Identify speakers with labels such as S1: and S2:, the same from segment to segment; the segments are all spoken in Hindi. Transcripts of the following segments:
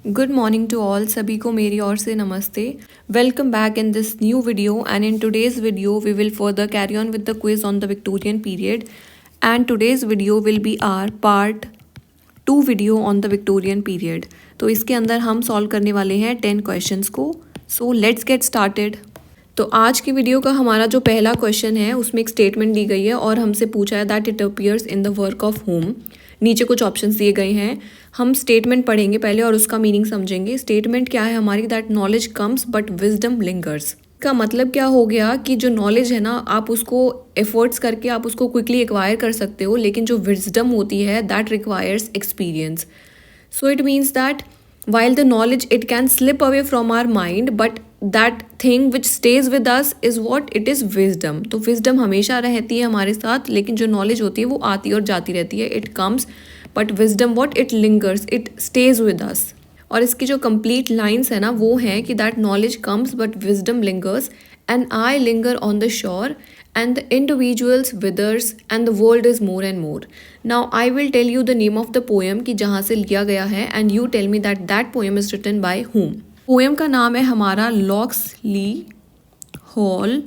S1: गुड मॉर्निंग टू ऑल, सभी को मेरी ओर से नमस्ते। Welcome back in this new video and in today's video we will further carry on with the quiz on the Victorian period and today's video will be our part 2 video on the Victorian period. तो इसके अंदर हम सॉल्व करने वाले हैं 10 क्वेश्चंस को। So let's get started. तो आज की वीडियो का हमारा जो पहला क्वेश्चन है उसमें एक स्टेटमेंट दी गई है और हमसे पूछा है that it appears in the work of home. नीचे कुछ ऑप्शंस दिए गए हैं, हम स्टेटमेंट पढ़ेंगे पहले और उसका मीनिंग समझेंगे। स्टेटमेंट क्या है हमारी, that knowledge comes but wisdom lingers. का मतलब क्या हो गया कि जो नॉलेज है ना, आप उसको एफर्ट्स करके आप उसको क्विकली एक्वायर कर सकते हो, लेकिन जो विजडम होती है that requires experience. So it means that while the knowledge it can slip away from our mind, but that thing which stays with us is what it is wisdom। तो wisdom हमेशा रहती है हमारे साथ, लेकिन जो knowledge होती है वो आती और जाती रहती है। It comes but wisdom what it lingers, it stays with us। और इसकी जो complete lines है ना वो है कि that knowledge comes but wisdom lingers and I linger on the shore and the individuals withers and the world is more and more। Now I will tell you the name of the poem कि जहाँ से लिया गया है and you tell me that that poem is written by whom। Poem का नाम है हमारा लॉक्सली हॉल।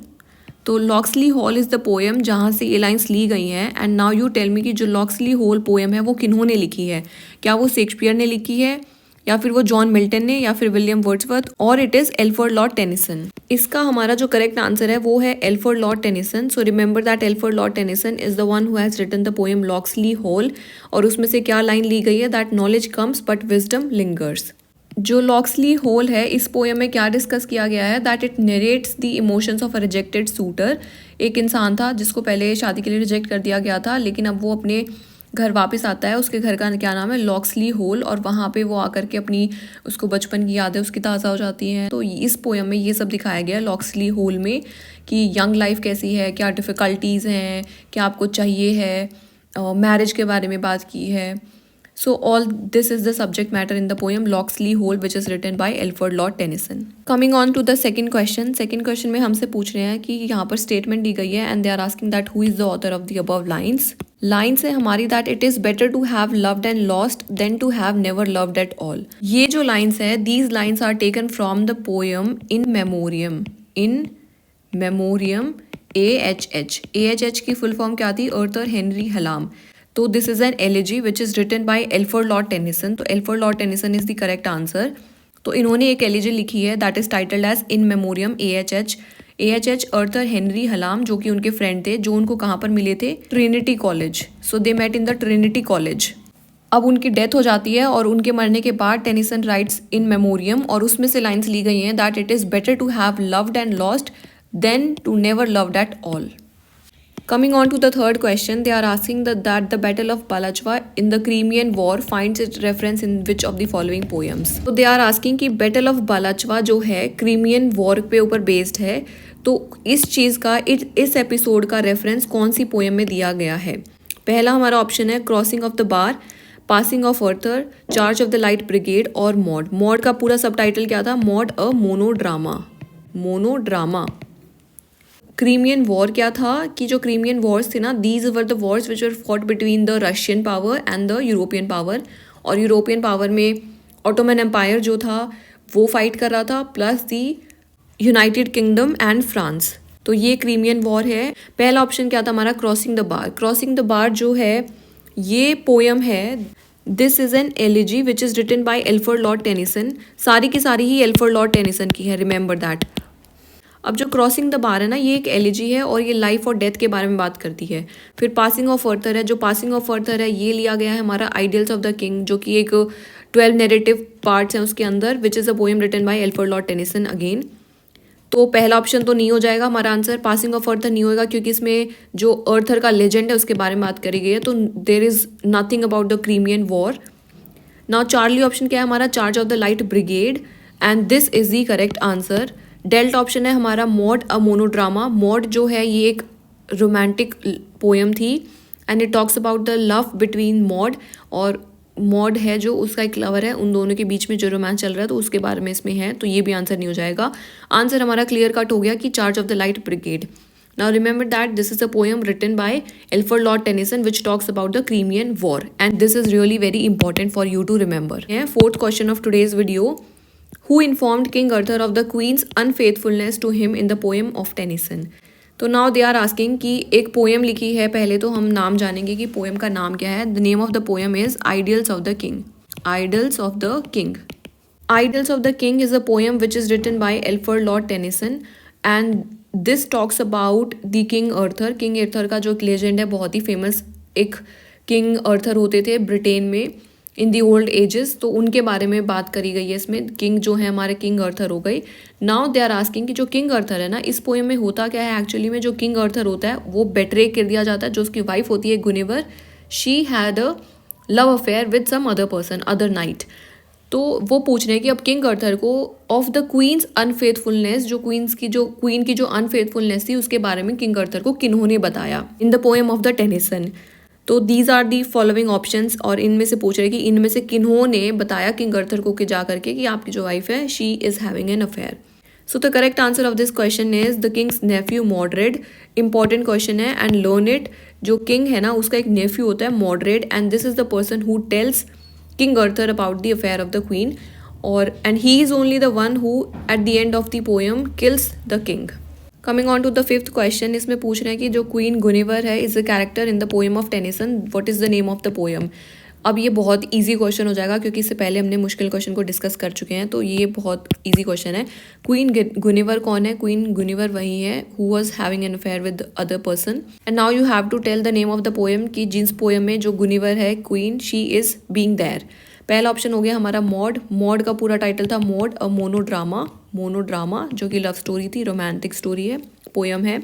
S1: तो Locksley Hall is the poem जहाँ से ये लाइंस ली गई हैं। And now you tell me कि जो लॉक्सली हॉल पोएम है वो किन्होंने लिखी है। क्या वो शेक्सपियर ने लिखी है, या फिर वो जॉन मिल्टन ने, या फिर विलियम वर्ड्सवर्थ, और it is Alfred Lord Tennyson. इसका हमारा जो करेक्ट आंसर है वो है Alfred Lord Tennyson. So remember that Alfred Lord Tennyson is the one who has written the poem Locksley Hall. और उसमें से क्या लाइन ली गई है, that knowledge comes but wisdom lingers. जो लॉक्सली होल है इस पोएम में क्या डिस्कस किया गया है, that it narrates the emotions of a rejected sweater. एक इंसान था जिसको पहले शादी के लिए रिजेक्ट कर दिया गया था, लेकिन अब वो अपने घर वापस आता है। उसके घर का क्या नाम है, लॉक्सली होल। और वहाँ पे वो आकर के अपनी उसको बचपन की यादें उसकी ताज़ा हो जाती हैं। तो इस पोएम में ये सब दिखाया गया है लॉक्सली होल में कि यंग लाइफ कैसी है, क्या डिफ़िकल्टीज़ हैं, क्या आपको चाहिए है, मैरिज के बारे में बात की है। So all this is the subject matter in the poem Locksley Hole, which is written by Alfred Lord Tennyson। Coming on to the second question। Second question में हमसे पूछ रहे हैं कि यहाँ पर statement दी गई है and they are asking that who is the author of the above lines। Lines है हमारी that it is better to have loved and lost than to have never loved at all। ये जो lines है, these lines are taken from the poem In Memoriam। In Memoriam AHH। AHH की full form क्या थी, आर्थर हेनरी हलाम। तो this is an elegy which is written by Alfred Lord Tennyson. तो Alfred Lord Tennyson is the correct answer. तो इन्होंने एक एलिजी लिखी है that is titled as In Memoriam AHH। AHH Arthur Henry Hallam, जो कि उनके फ्रेंड थे, जो उनको कहाँ पर मिले थे, Trinity College. So they met in the Trinity College. अब उनकी डेथ हो जाती है और उनके मरने के बाद टेनिसन राइट्स इन मेमोरियम, और उसमें से लाइन्स ली गई हैं that it is better to have loved and lost than to never loved at all. Coming on to the third question, they are asking that the Battle of Balachva in the Crimean War finds its reference in which of the following poems। तो they are asking कि Battle of Balachva जो है क्रीमियन वॉर पे ऊपर बेस्ड है, तो इस चीज़ का इस एपिसोड का रेफरेंस कौन सी पोएम में दिया गया है। पहला हमारा ऑप्शन है crossing of the bar, passing of Arthur, charge of the light brigade और मॉड। मॉड का पूरा सबटाइटल क्या था, Maud a monodrama. Monodrama. Crimean war क्या था कि जो क्रीमियन वॉर्स थे ना, these were the wars which were fought between the Russian power and the European power. और यूरोपियन पावर में ऑटोमन एम्पायर जो था वो फाइट कर रहा था, plus the United kingdom and France. तो ये क्रीमियन वॉर है। पहला ऑप्शन क्या था हमारा, crossing the bar. Crossing the bar जो है ये पोएम है, this is an elegy which is written by Alfred Lord Tennyson. सारी की सारी ही एल्फ्रेड लॉर्ड टेनिसन की है, रिमेंबर दैट। अब जो क्रॉसिंग द बार है ना, ये एक एलिजी है और ये लाइफ और डेथ के बारे में बात करती है। फिर पासिंग ऑफ अर्थर है, जो पासिंग ऑफ अर्थर है ये लिया गया है हमारा आइडियल्स ऑफ द किंग, जो कि एक 12 नैरेटिव पार्ट्स हैं उसके अंदर, which is a poem written by Alfred Lord Tennyson again. तो पहला ऑप्शन तो नहीं हो जाएगा हमारा आंसर, पासिंग ऑफ अर्थर नहीं होगा, क्योंकि इसमें जो अर्थर का लेजेंड है उसके बारे में बात करी गई है। तो there is nothing about the Crimean war. Now Charlie option क्या है हमारा, charge of the light brigade, and this is the correct answer. Dealt option है हमारा मॉड अ मोनोड्रामा। मॉड जो है ये एक रोमांटिक पोएम थी and it talks about the love between mod, और मॉड है जो उसका एक लवर है, उन दोनों के बीच में जो रोमांस चल रहा है तो उसके बारे में इसमें है। तो ये भी आंसर नहीं हो जाएगा। आंसर हमारा क्लियर कट हो गया कि charge of the light brigade. Now remember that this is a poem written by Alfred Lord Tennyson which talks about the Crimean War, and this is really very important for you to remember. Yeah, fourth question of today's video. Who informed King Arthur of the Queen's unfaithfulness to him in the poem of Tennyson? तो नाउ दे आर आस्किंग कि एक पोएम लिखी है, पहले तो हम नाम जानेंगे कि पोएम का नाम क्या है. The name of the poem is ideals of the King. Idylls of the king. Idols of the King is a poem which is written by Alfred Lord Tennyson, and this talks about the King Arthur. King Arthur का जो एक लेजेंड है, बहुत ही फेमस एक किंग अर्थर होते थे ब्रिटेन में इन दी ओल्ड एजेस, तो उनके बारे में बात करी गई है इसमें. किंग जो है हमारे किंग अर्थर हो गई. नाउ दे आर आस्किंग कि जो किंग अर्थर है ना, इस पोएम में होता क्या है एक्चुअली में. जो किंग अर्थर होता है वो बेट्रे कर दिया जाता है. जो उसकी वाइफ होती है Guinevere, she had a love affair with some other person, other knight. तो वो पूछ रहे हैं कि अब किंग अर्थर को ऑफ द क्वींस अनफेथफुलनेस, जो क्वीन की जो अनफेथफुलनेस थी उसके बारे में किंग अर्थर को किन्होंने बताया in the poem of the Tennyson. तो these are the following options, और इनमें से पूछ रहे हैं कि इनमें से किन्होंने बताया किंग अर्थर को कि जा करके कि आपकी जो वाइफ है she is having an affair. So the correct answer of this question is the king's nephew Modred. Important question है एंड लर्न इट. जो किंग है ना उसका एक नेफ्यू होता है Modred, and this is the person who tells King Arthur about the affair of the queen, and he is only the one who at the end of the poem kills the king. Coming on to the fifth question, इसमें पूछ रहे हैं कि जो क्वीन गुनिवर है is a character in the poem of Tennyson. What is the name of the poem? अब ये बहुत इजी क्वेश्चन हो जाएगा क्योंकि इससे पहले हमने मुश्किल क्वेश्चन को डिस्कस कर चुके हैं, तो ये बहुत इजी क्वेश्चन है. क्वीन गुनिवर कौन है? क्वीन गुनिवर वही है who was having an affair with other person. And now you have to tell the name of the poem कि जिस पोएम में जो गुनिवर है queen, she is being there. पहला ऑप्शन हो गया हमारा मॉड. मॉड का पूरा टाइटल था मॉड अ मोनोड्रामा. मोनोड्रामा जो कि लव स्टोरी थी, रोमांटिक स्टोरी है, पोएम है.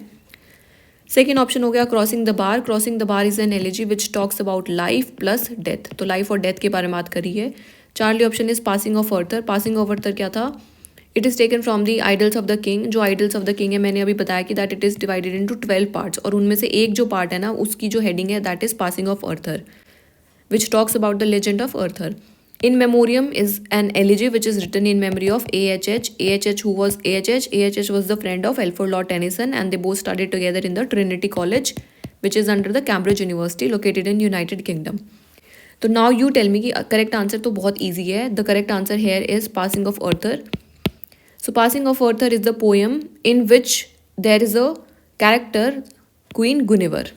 S1: सेकेंड ऑप्शन हो गया Crossing the bar. Crossing the Bar is an elegy which talks about life plus death. तो लाइफ और डेथ के बारे में बात करी है. Charlie option is passing of Arthur. Passing of Arthur क्या था? It is taken from the Idylls of the King. जो आइडल्स ऑफ द किंग है मैंने अभी बताया कि that it is divided into 12 parts, और उनमें से एक जो पार्ट है ना उसकी जो हेडिंग है that is passing of Arthur which talks about the legend of Arthur. In Memoriam is an elegy which is written in memory of AHH. AHH, who was AHH? AHH was the friend of Alfred Lord Tennyson, and they both studied together in the Trinity College, which is under the Cambridge University, located in United Kingdom. तो now you tell me कि correct answer तो बहुत easy है. The correct answer here is Passing of Arthur. So Passing of Arthur is the poem in which there is a character Queen Guinevere.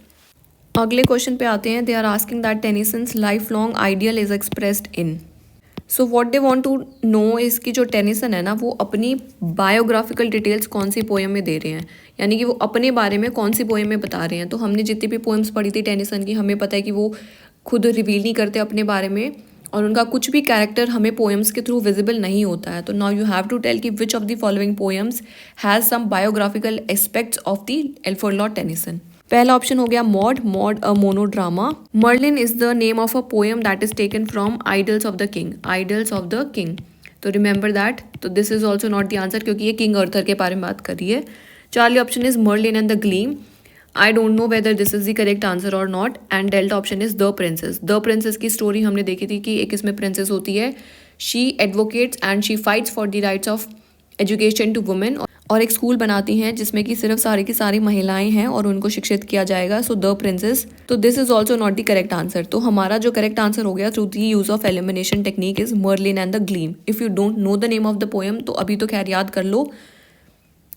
S1: अगले क्वेश्चन पे आते हैं. They are asking that Tennyson's lifelong ideal is expressed in. So what they want to know is कि जो टेनिसन है ना वो अपनी बायोग्राफिकल डिटेल्स कौन सी पोएम में दे रहे हैं, यानी कि वो अपने बारे में कौन सी पोएम में बता रहे हैं. तो हमने जितनी भी पोएम्स पढ़ी थी टेनिसन की, हमें पता है कि वो खुद रिवील नहीं करते अपने बारे में, और उनका कुछ भी कैरेक्टर हमें पोएम्स के थ्रू विजिबल नहीं होता है. तो now you have to tell कि which of the following poems has some biographical aspects of the Alfred Lord Tennyson. पहला ऑप्शन हो गया Maud. Maud a monodrama. Merlin is the name of a poem that is taken from Idylls of the King. Idylls of the King. तो रिमेंबर दैट. तो this is also not the answer क्योंकि ये किंग अर्थर के बारे में बात कर रही है. Charlie option is Merlin and the Gleam. I don't know whether this is the correct answer और not. And Delta option is the Princess. The Princess की स्टोरी हमने देखी थी कि एक इसमें प्रिंसेस होती है, she advocates and she fights for the rights of education to women, और एक स्कूल बनाती हैं जिसमें कि सिर्फ सारी की सारी महिलाएं हैं और उनको शिक्षित किया जाएगा. So the Princess. तो this is also not the correct answer. तो हमारा जो करेक्ट आंसर हो गया through the use of elimination technique is Merlin and the Gleam. If you don't know the name of the poem तो अभी तो खैर याद कर लो,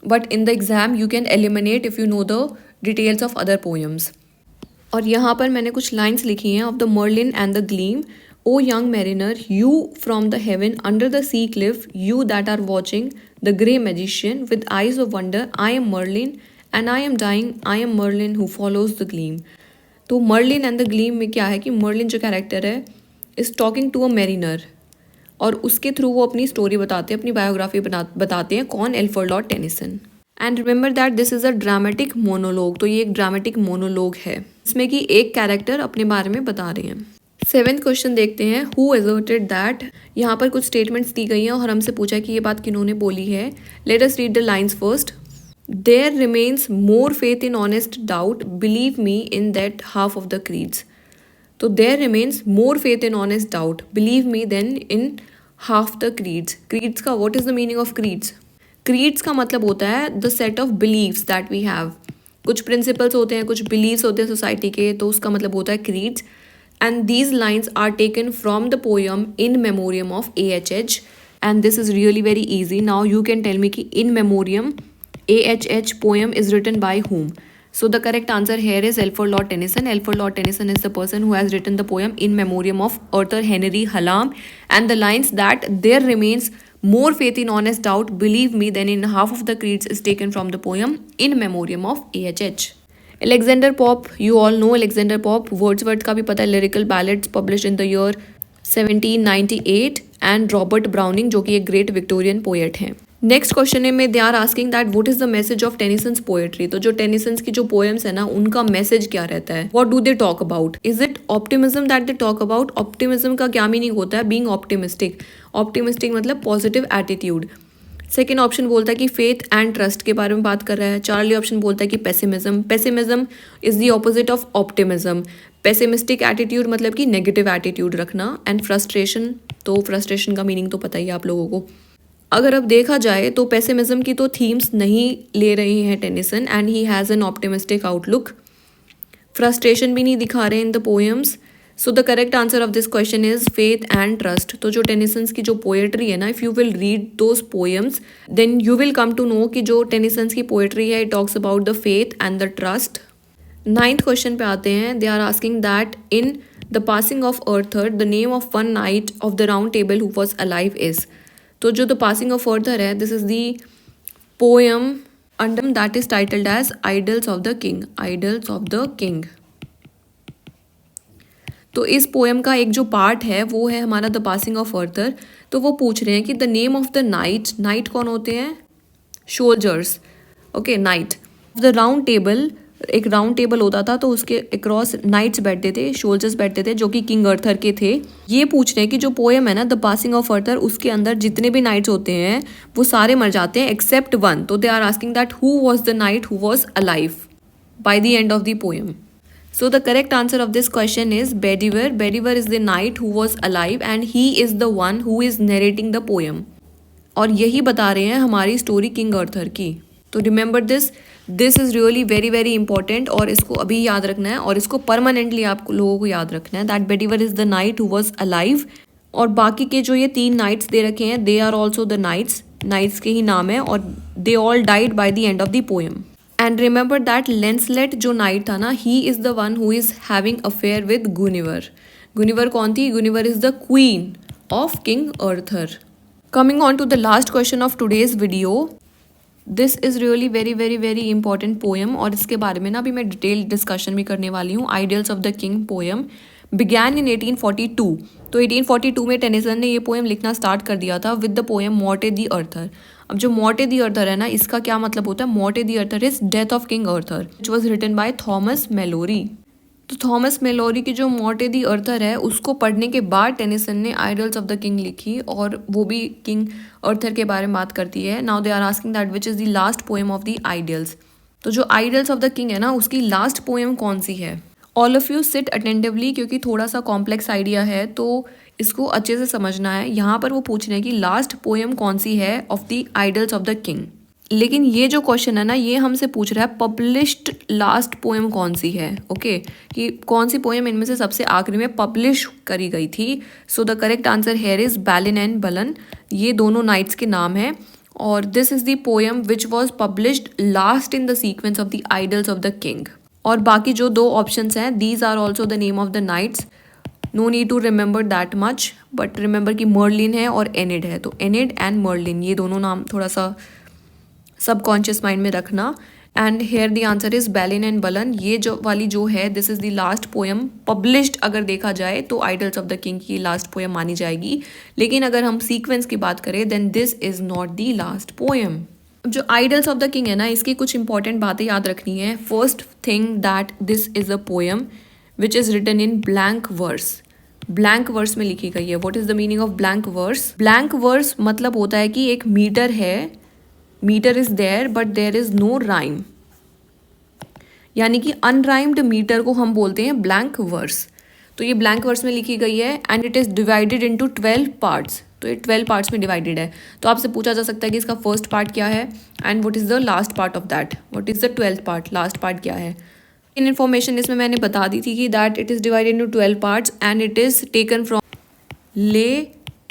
S1: but in the exam you can eliminate if you know the details of other poems. और यहाँ पर मैंने कुछ लाइन्स लिखी हैं of the Merlin and the gleam. O young mariner, you from the heaven under the sea cliff, you that are watching the grey magician with eyes of wonder, I am Merlin and I am dying, I am Merlin who follows the gleam. तो Merlin and the gleam में क्या है कि Merlin जो कैरेक्टर है is talking to a mariner, और उसके थ्रू वो अपनी स्टोरी बताते हैं, अपनी बायोग्राफी बताते हैं. कौन? Alfred Lord Tennyson. And remember that this is a dramatic monologue. तो ये एक ड्रामेटिक मोनोलॉग है इसमें कि एक कैरेक्टर अपने बारे में बता रहे हैं. सेवेंथ क्वेश्चन देखते हैं. Who asserted that. यहाँ पर कुछ स्टेटमेंट्स दी गई हैं और हमसे पूछा है कि ये बात किन्होंने बोली है. Let us read the lines first. There remains more faith in honest doubt, believe me in that half of the creeds. तो there remains more faith in honest doubt, believe me then in half the creeds. Creeds का what is the meaning of creeds? Creeds का मतलब होता है the set of beliefs that we have. कुछ प्रिंसिपल्स होते हैं, कुछ बिलीव्स होते हैं सोसाइटी के, तो उसका मतलब होता है creeds. And these lines are taken from the poem in memoriam of AHH. And this is really very easy. Now you can tell me कि in memoriam AHH poem is written by whom? So the correct answer here is Alfred Lord Tennyson. Alfred Lord Tennyson is the person who has written the poem in memoriam of Arthur Henry Hallam, and the lines that there remains more faith in honest doubt, believe me, than in half of the creeds is taken from the poem in memoriam of AHH. Alexander Pope, you all know Alexander Pope. Wordsworth का भी पता है, lyrical ballads published in the year 1798, and Robert Browning जो कि एक ग्रेट विक्टोरियन पोएट हैं. नेक्स्ट क्वेश्चन में they are asking that what is the message of Tennyson's poetry. तो जो टेनिसन्स की जो पोएम्स है ना, उनका मैसेज क्या रहता है? What do they talk about? Is it optimism that they talk about? Optimism का क्या मीनिंग होता है? Being optimistic. ऑप्टिमिस्टिक मतलब पॉजिटिव एटीट्यूड. सेकेंड ऑप्शन बोलता है कि फेथ एंड ट्रस्ट के बारे में बात कर रहा है. चार्ली ऑप्शन बोलता है कि pessimism. Pessimism is the opposite of optimism. Pessimistic attitude मतलब कि नेगेटिव एटीट्यूड रखना. एंड फ्रस्ट्रेशन, तो फ्रस्ट्रेशन का मीनिंग तो पता ही है आप लोगों को. अगर अब देखा जाए तो पेसिमिज्म की तो थीम्स नहीं ले रहे हैं Tennyson, and he has an optimistic outlook. Frustration भी नहीं दिखा रहे in the poems. So the correct answer of this question is faith and trust. तो जो टेनिसन्स की जो पोएट्री है ना, if you will read those poems then you will come to know कि जो टेनिसन्स की पोएट्री है, it talks about the faith and the trust. 9th question पे आते हैं. They are asking that in the passing of Arthur the name of one knight of the round table who was alive is. तो जो द पासिंग ऑफ अर्थर है, this is the poem under that is titled as Idylls of the King. Idylls of the King. तो इस पोएम का एक जो पार्ट है वो है हमारा द पासिंग ऑफ अर्थर. तो वो पूछ रहे हैं कि the name of the night. Night कौन होते हैं? Soldiers. Okay, night. The round table, एक राउंड टेबल होता था, तो उसके अक्रॉस नाइट्स बैठते थे, सोल्जर्स बैठते थे, जो कि किंग अर्थर के थे. ये पूछ रहे हैं कि जो पोएम है ना द पासिंग ऑफ अर्थर, उसके अंदर जितने भी नाइट्स होते हैं वो सारे मर जाते हैं एक्सेप्ट वन. तो they are asking that who was the knight who was alive by the end of the poem. So the correct answer of this question is Bedivere. Bedivere is the knight who was alive and he is the one who is narrating the poem. और यही बता रहे हैं हमारी स्टोरी किंग अर्थर की. तो remember this is really very very important, और इसको अभी याद रखना है और इसको परमानेंटली आप लोगों को याद रखना है that Bedivere is the knight who was alive. और बाकी के जो ये 3 नाइट्स दे रखे हैं, they are also the knights. Knights के ही नाम है, और they all died by the end of the poem. And remember that Lancelot जो नाइट था ना, he is the one who is having affair with Guinevere. Guinevere कौन थी? Guinevere is the queen of King Arthur. Coming on to the last question of today's video. This is really very very very important poem, और इसके बारे में ना अभी मैं डिटेल डिस्कशन भी करने वाली हूँ. Ideals of the king poem began इन 1842. तो 1842 में टेनिसन ने ये पोएम लिखना स्टार्ट कर दिया था विद द पोएम मॉर्टे दी अर्थर. अब जो मॉर्टे दी अर्थर है ना, इसका क्या मतलब होता है? Morte d'Arthur is death of King Arthur which was written by Thomas Malory. तो थॉमस मेलोरी की जो मॉर्टे दी अर्थर है, उसको पढ़ने के बाद टेनिसन ने आइडल्स ऑफ द किंग लिखी, और वो भी किंग अर्थर के बारे में बात करती है. Now they are asking that which is the last poem of the Idylls. तो जो आइडल्स ऑफ द किंग है ना, उसकी लास्ट पोएम कौन सी है? All of you sit attentively, क्योंकि थोड़ा सा कॉम्प्लेक्स आइडिया है तो इसको अच्छे से समझना है. यहाँ पर वो पूछ रहे हैं कि लास्ट पोएम कौन सी है of the Idylls of the king. लेकिन ये जो क्वेश्चन है ना, ये हमसे पूछ रहा है पब्लिश्ड लास्ट पोएम कौन सी है. ओके, कि कौन सी पोएम इनमें से सबसे आखिरी में पब्लिश करी गई थी. So the correct answer here is Balin and Balan. ये दोनों नाइट्स के नाम हैं, और this is the poem which was published last in the sequence of the Idylls of the King. और बाकी जो 2 ऑप्शंस हैं, these are also the name of the knights. No need to remember that much, but remember कि मर्लिन है और एनिड है. तो एनिड एंड मर्लिन, ये दोनों नाम थोड़ा सा सबकॉन्शियस माइंड में रखना. And here the answer is Balin and Balan. ये जो वाली जो है, this is the last poem published. अगर देखा जाए तो आइडल्स ऑफ द किंग की लास्ट पोएम मानी जाएगी, लेकिन अगर हम सीक्वेंस की बात करें then this is not the last poem. जो आइडल्स ऑफ द किंग है ना, इसकी कुछ इंपॉर्टेंट बातें याद रखनी है. First thing that this is a poem which is written in blank verse. Blank verse में लिखी गई है. What is the meaning of blank verse? Blank verse मतलब होता है कि एक मीटर है, metre is there but there is no rhyme, यानी कि अनराइम्ड मीटर को हम बोलते हैं ब्लैंक वर्स. तो ये ब्लैंक वर्स में लिखी गई है, and it is divided into 12 parts. तो ये 12 पार्ट्स में डिवाइडेड है। तो आपसे पूछा जा सकता है कि इसका फर्स्ट पार्ट क्या है and what is the last part of that, what is the 12th part, last part क्या है। इन इन्फॉर्मेशन इसमें मैंने बता दी थी कि that it is divided into 12 parts and it is taken from Le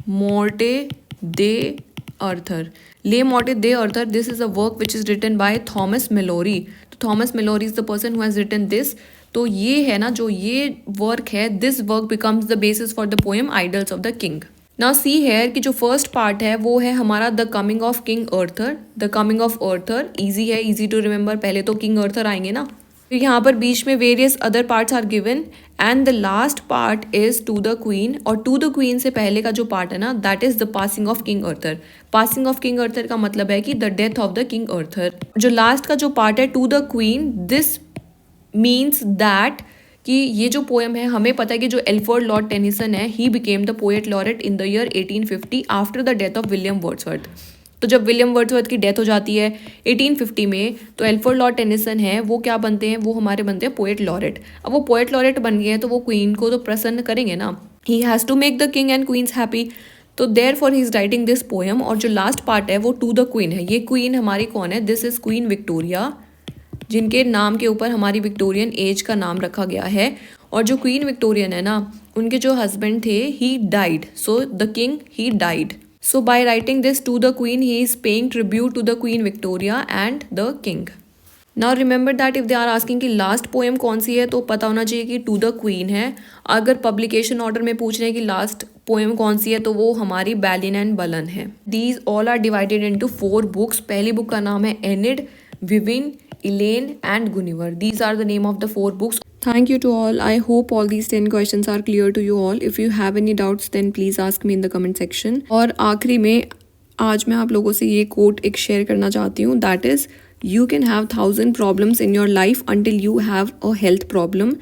S1: Morte d'Arthur. Le Morte d'Arthur, this is a work which is written by Thomas Malory. तो Thomas Malory is the person who has written this. तो ये है ना, जो ये वर्क है, this work becomes the basis for the poem Idylls of the king. Now see here कि जो फर्स्ट पार्ट है वो है हमारा the coming of King Arthur. The coming of Arthur easy है, ईजी टू रिमेंबर, पहले तो किंग अर्थर आएंगे ना। तो यहाँ पर बीच में various other parts are given and the last part is To the Queen. और टू द क्वीन से पहले का जो पार्ट है ना, that is the passing of King Arthur. Passing of King Arthur का मतलब है कि the death of the King Arthur. जो लास्ट का जो पार्ट है To the Queen, this means that कि ये जो पोएम है, हमें पता है कि जो एल्फ्रेड लॉर्ड टेनिसन है, he became the poet laureate in the year 1850 after the death of William Wordsworth. तो जब विलियम वर्ड्सवर्थ की डेथ हो जाती है 1850 में, तो एल्फ्रेड लॉर्ड टेनिसन है वो क्या बनते हैं, वो हमारे बनते हैं पोएट लॉरेट। अब वो पोएट लॉरेट बन गए हैं तो वो क्वीन को तो प्रसन्न करेंगे ना, he has to make the king and queens happy. तो therefore he is writing this poem. और जो लास्ट पार्ट है वो टू द क्वीन है। ये क्वीन हमारी कौन है, दिस इज क्वीन विक्टोरिया, जिनके नाम के ऊपर हमारी विक्टोरियन एज का नाम रखा गया है। और जो क्वीन विक्टोरियन है ना, उनके जो हस्बैंड थे, he died, so the king he died. So by writing this to the queen he is paying tribute to the queen Victoria and the king. Now remember that if they are asking कि लास्ट पोएम कौन सी है, तो पता होना चाहिए कि टू द क्वीन है। अगर पब्लिकेशन ऑर्डर में पूछ रहे हैं कि लास्ट पोएम कौन सी है, तो वो हमारी बैलिन एंड बलन है। These all are divided into 4 books. पहली बुक का नाम है Enid, Vivien, Elaine and Guinevere. These are the name of the 4 books. Thank you to all. I hope all these 10 questions are clear to you all. If you have any doubts then please ask me in the comment section. और आखिरी में आज मैं आप लोगों से ये कोट एक शेयर करना चाहती हूँ, that is you can have 1000 problems in your life until you have a health problem,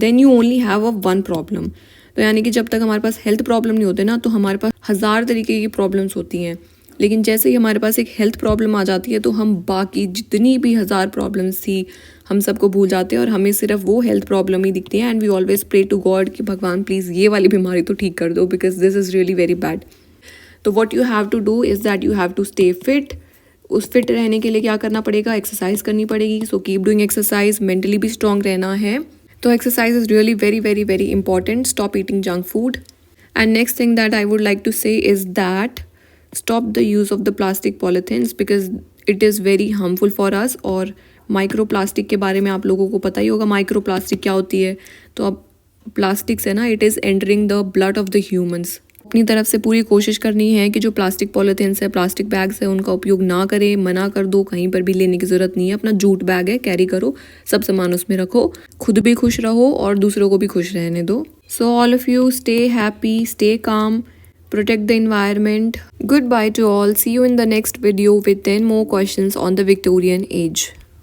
S1: then you only have a one problem. तो यानी कि जब तक हमारे पास हेल्थ प्रॉब्लम नहीं होते ना, तो हमारे पास 1000 तरीके की प्रॉब्लम्स होती हैं, लेकिन जैसे ही हमारे पास एक हेल्थ प्रॉब्लम आ जाती है तो हम बाकी जितनी भी 1000 प्रॉब्लम्स थी हम सबको भूल जाते हैं और हमें सिर्फ वो हेल्थ प्रॉब्लम ही दिखती है। And we always pray to God कि भगवान प्लीज़ ये वाली बीमारी तो ठीक कर दो, because this is really very bad. तो what you have to do is that you have to stay fit. उस फिट रहने के लिए क्या करना पड़ेगा, एक्सरसाइज करनी पड़ेगी। So keep doing exercise, mentally भी स्ट्रांग रहना है। तो exercise is really very very very important. Stop eating junk food. And next thing that I would like to say is that stop the use of the plastic polythenes because it is very harmful for us। और माइक्रो प्लास्टिक के बारे में आप लोगों को पता ही होगा, माइक्रो प्लास्टिक क्या होती है। तो अब प्लास्टिक्स है ना, it is entering the blood of the humans. अपनी तरफ से पूरी कोशिश करनी है कि जो प्लास्टिक पॉलीथीन्स है, प्लास्टिक बैग्स है, उनका उपयोग ना करें, मना कर दो, कहीं पर भी लेने की ज़रूरत नहीं है। अपना जूट बैग है, कैरी करो, सब सामान उसमें रखो, खुद भी खुश रहो और दूसरों को भी खुश रहने दो। So all of you stay happy, stay calm, protect the environment. Goodbye to all. See you in the next video with 10 more questions on the Victorian age.